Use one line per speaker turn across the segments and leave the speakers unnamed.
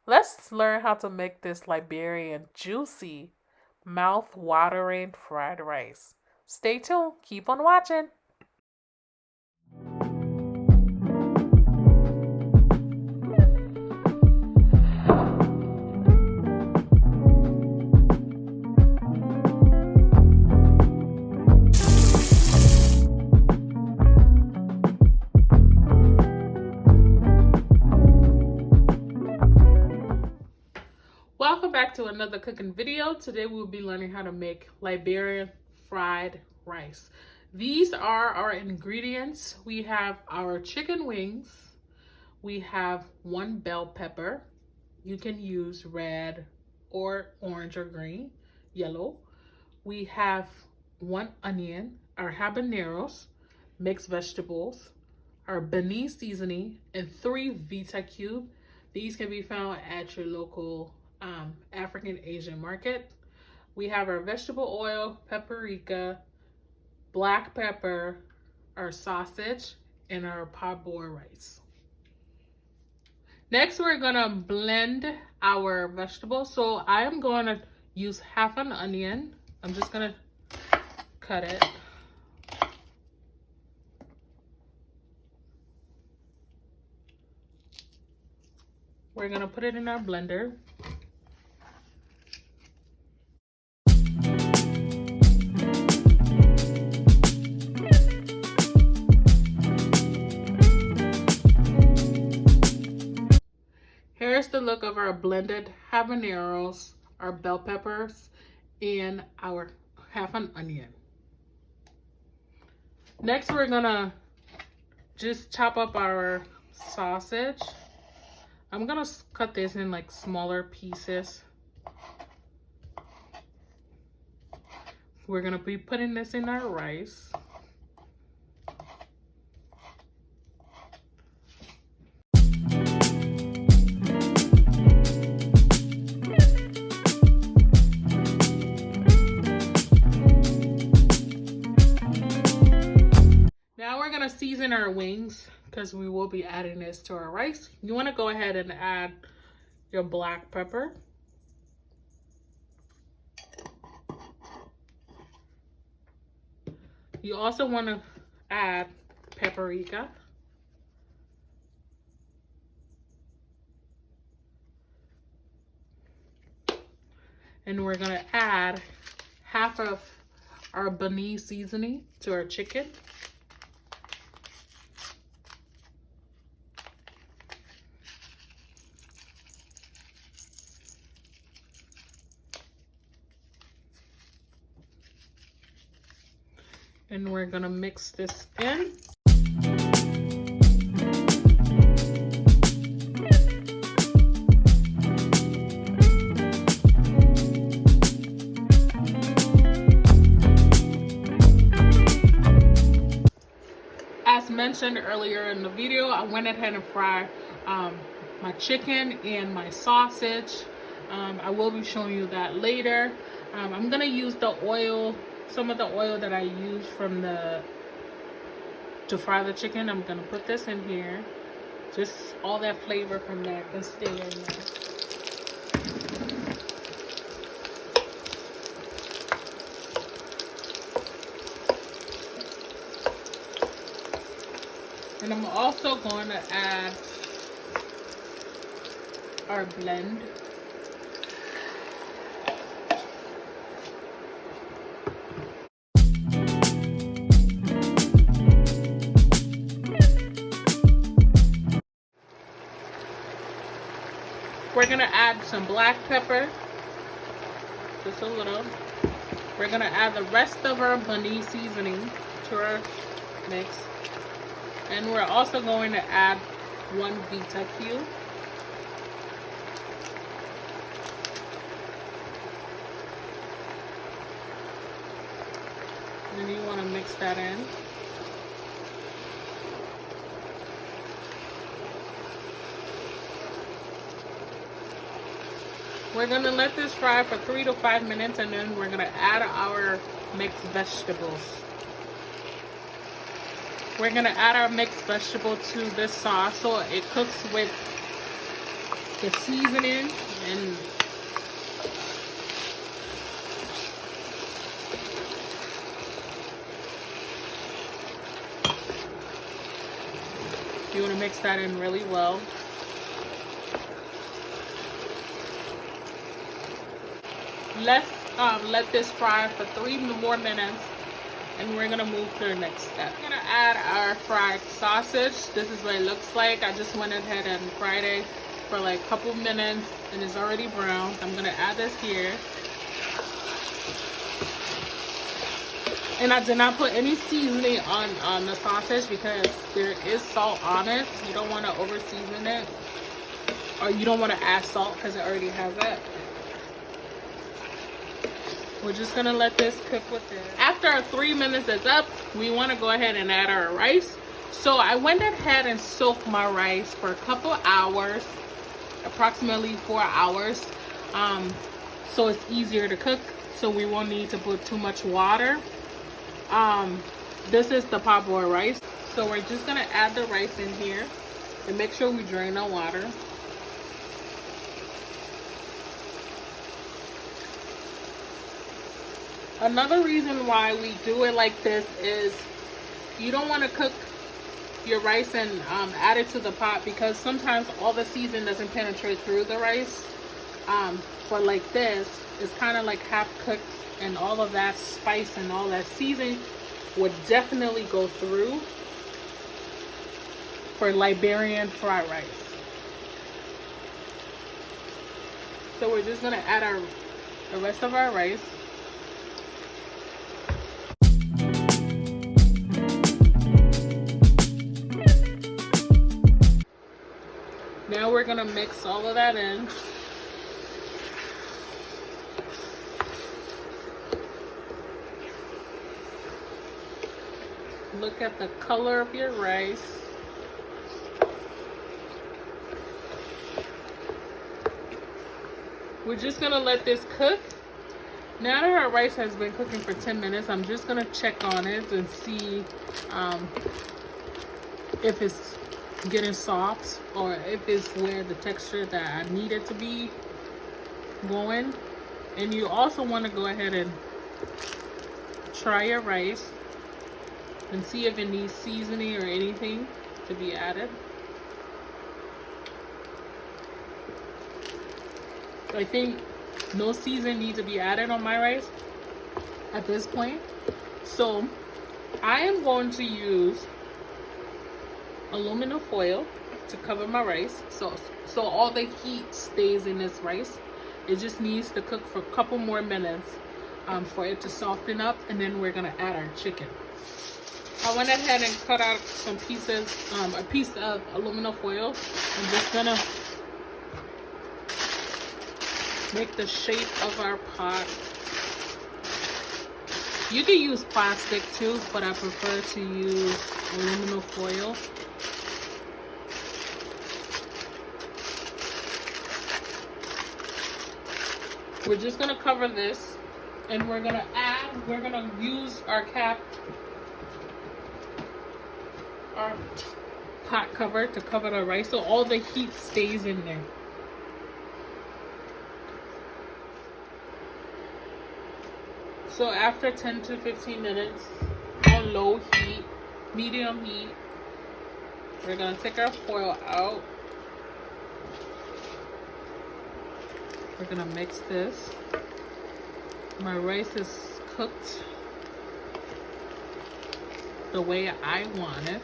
Let's learn how to make this Liberian juicy, mouth-watering fried rice. Stay tuned. Keep on watching. Welcome back to another cooking video. Today we'll be learning how to make Liberian fried rice. These are our ingredients. We have our chicken wings. We have 1 bell pepper. You can use red or orange or green, yellow. We have 1 onion, our habaneros, mixed vegetables, our Benin seasoning, and 3 Vita cube. These can be found at your local African Asian market. We have our vegetable oil, paprika, black pepper, our sausage, and our parboiled rice. Next, we're gonna blend our vegetables. So I am going to use half an onion. I'm just gonna cut it. We're gonna put it in our blender. Here's the look of our blended habaneros, our bell peppers, and our half an onion. Next, we're gonna just chop up our sausage. I'm gonna cut this in like smaller pieces. We're gonna be putting this in our rice. Now we're gonna season our wings because we will be adding this to our rice. You wanna go ahead and add your black pepper. You also wanna add paprika. And we're gonna add half of our Benin seasoning to our chicken. And we're gonna mix this in. As mentioned earlier in the video, I went ahead and fried my chicken and my sausage. I will be showing you that later. I'm gonna use the oil, some of the oil that I used from to fry the chicken. I'm gonna put this in here. Just all that flavor from that can stay in there. And I'm also going to add our blend. We're going to add some black pepper, just a little. We're going to add the rest of our Benin seasoning to our mix. And we're also going to add 1 Vita cube. And you want to mix that in. We're going to let this fry for 3 to 5 minutes, and then we're going to add our mixed vegetables. We're going to add our mixed vegetable to this sauce so it cooks with the seasoning, and you want to mix that in really well. Let's let this fry for 3 more minutes, and we're gonna move to the next step. We're gonna add our fried sausage. This is what it looks like. I just went ahead and fried it for like a couple minutes, and it's already brown. I'm gonna add this here. And I did not put any seasoning on the sausage because there is salt on it. You don't want to over season it, or you don't want to add salt because it already has it. We're just gonna let this cook with it. After our 3 minutes is up, we want to go ahead and add our rice. So I went ahead and soaked my rice for a couple hours, approximately 4 hours, so it's easier to cook, so we won't need to put too much water. This is the parboiled rice, so we're just gonna add the rice in here and make sure we drain the water. Another reason why we do it like this is you don't want to cook your rice and add it to the pot, because sometimes all the season doesn't penetrate through the rice. But like this, it's kind of like half cooked, and all of that spice and all that seasoning would definitely go through for Liberian fried rice. So we're just gonna add the rest of our rice. Now we're gonna mix all of that in. Look at the color of your rice. We're just gonna let this cook. Now that our rice has been cooking for 10 minutes, I'm just gonna check on it and see if it's getting soft, or if it's where the texture that I need it to be going. And you also want to go ahead and try your rice and see if it needs seasoning or anything to be added. I think no seasoning needs to be added on my rice at this point. So I am going to use aluminum foil to cover my rice, so all the heat stays in this rice. It just needs to cook for a couple more minutes for it to soften up, and then we're gonna add our chicken. I went ahead and cut out some pieces, a piece of aluminum foil. I'm just gonna make the shape of our pot. You can use plastic too, but I prefer to use aluminum foil. We're just gonna cover this, and we're gonna use our pot cover to cover the rice, so all the heat stays in there. So after 10 to 15 minutes on low heat, medium heat, we're gonna take our foil out. We're gonna mix this. My rice is cooked the way I want it.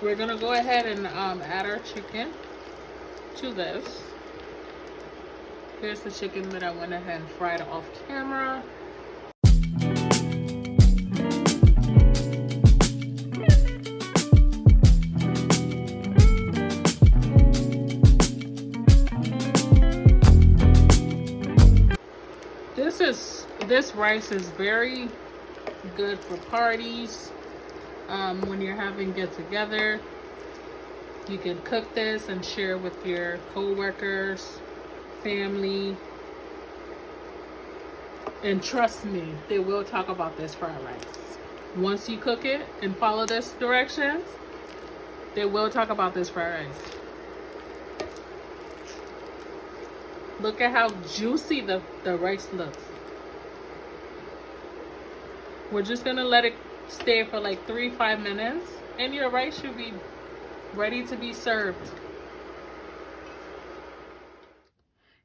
We're gonna go ahead and add our chicken to this. Here's the chicken that I went ahead and fried off camera. This rice is very good for parties. When you're having get-together, you can cook this and share with your co-workers, family, and trust me, they will talk about this fried rice. Once you cook it and follow this directions, then we'll talk about this fried rice. Look at how juicy the rice looks. We're just gonna let it stay for like 3-5 minutes and your rice should be ready to be served.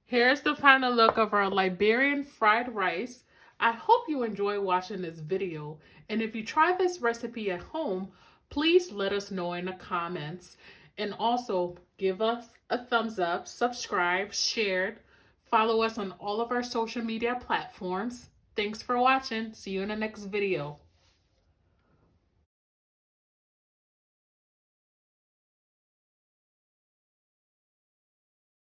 Here's the final look of our Liberian fried rice. I hope you enjoy watching this video, and if you try this recipe at home, please let us know in the comments, and also give us a thumbs up, subscribe, share, follow us on all of our social media platforms. Thanks for watching. See you in the next video.